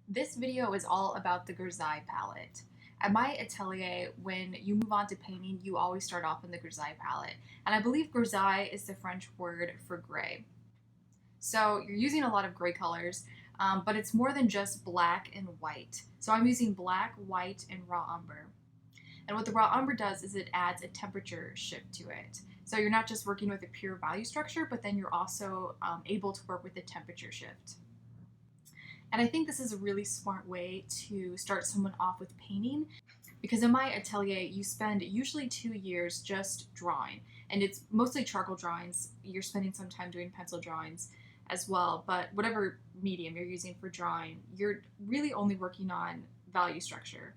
This video is all about the Grisaille palette. At my atelier, when you move on to painting, you always start off in the Grisaille palette. And I believe grisaille is the French word for gray. So you're using a lot of gray colors, but it's more than just black and white. So I'm using black, white, and raw umber. And what the raw umber does is it adds a temperature shift to it. So you're not just working with a pure value structure, but then you're also able to work with the temperature shift. And I think this is a really smart way to start someone off with painting because in my atelier, you spend usually 2 years just drawing. And it's mostly charcoal drawings. You're spending some time doing pencil drawings as well. But whatever medium you're using for drawing, you're really only working on value structure.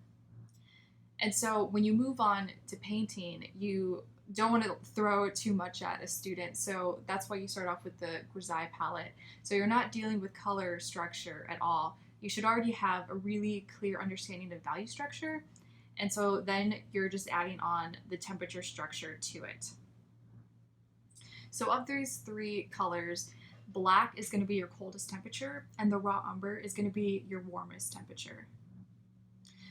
And so when you move on to painting, you don't want to throw too much at a student. So that's why you start off with the Grisaille palette. So you're not dealing with color structure at all. You should already have a really clear understanding of value structure. And so then you're just adding on the temperature structure to it. So of these three colors, black is going to be your coldest temperature and the raw umber is going to be your warmest temperature.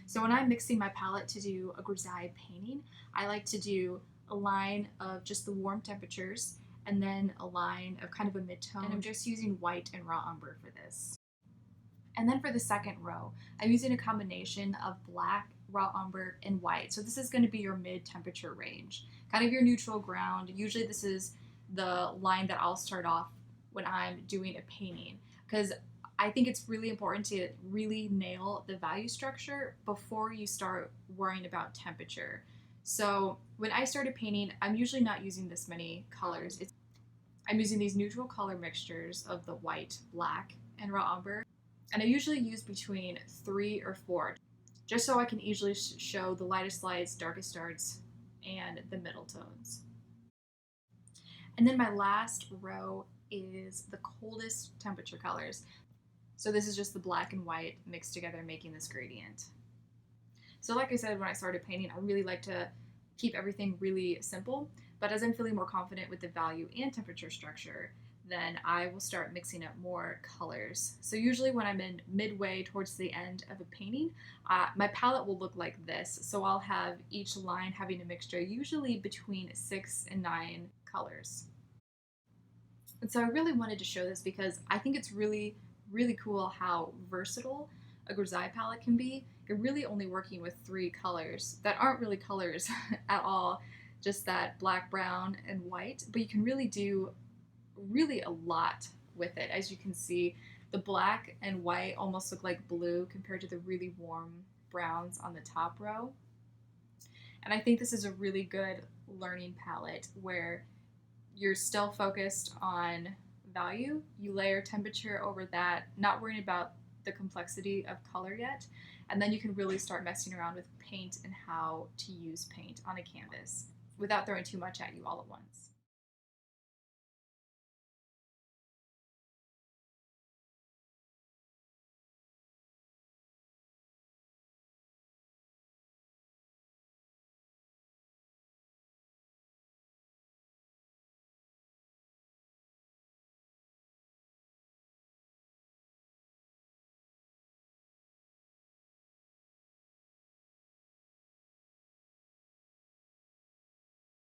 So when I'm mixing my palette to do a grisaille painting, I like to do a line of just the warm temperatures and then a line of kind of a mid-tone. And I'm just using white and raw umber for this. And then for the second row, I'm using a combination of black, raw umber, and white. So this is going to be your mid-temperature range, kind of your neutral ground. Usually this is the line that I'll start off when I'm doing a painting because I think it's really important to really nail the value structure before you start worrying about temperature. So when I started painting, I'm usually not using this many colors. I'm using these neutral color mixtures of the white, black, and raw umber. And I usually use between 3 or 4, just so I can easily show the lightest lights, darkest darks, and the middle tones. And then my last row is the coldest temperature colors. So this is just the black and white mixed together, making this gradient. So like I said, when I started painting, I really like to keep everything really simple, but as I'm feeling more confident with the value and temperature structure, then I will start mixing up more colors. So usually when I'm in midway towards the end of a painting, my palette will look like this. So I'll have each line having a mixture, usually between 6 and 9 colors. And so I really wanted to show this because I think it's really cool how versatile a grisaille palette can be. You're really only working with 3 colors that aren't really colors at all, just that black, brown, and white, but you can really do really a lot with it. As you can see, the black and white almost look like blue compared to the really warm browns on the top row. And I think this is a really good learning palette where you're still focused on value, you layer temperature over that, not worrying about the complexity of color yet, and then you can really start messing around with paint and how to use paint on a canvas without throwing too much at you all at once.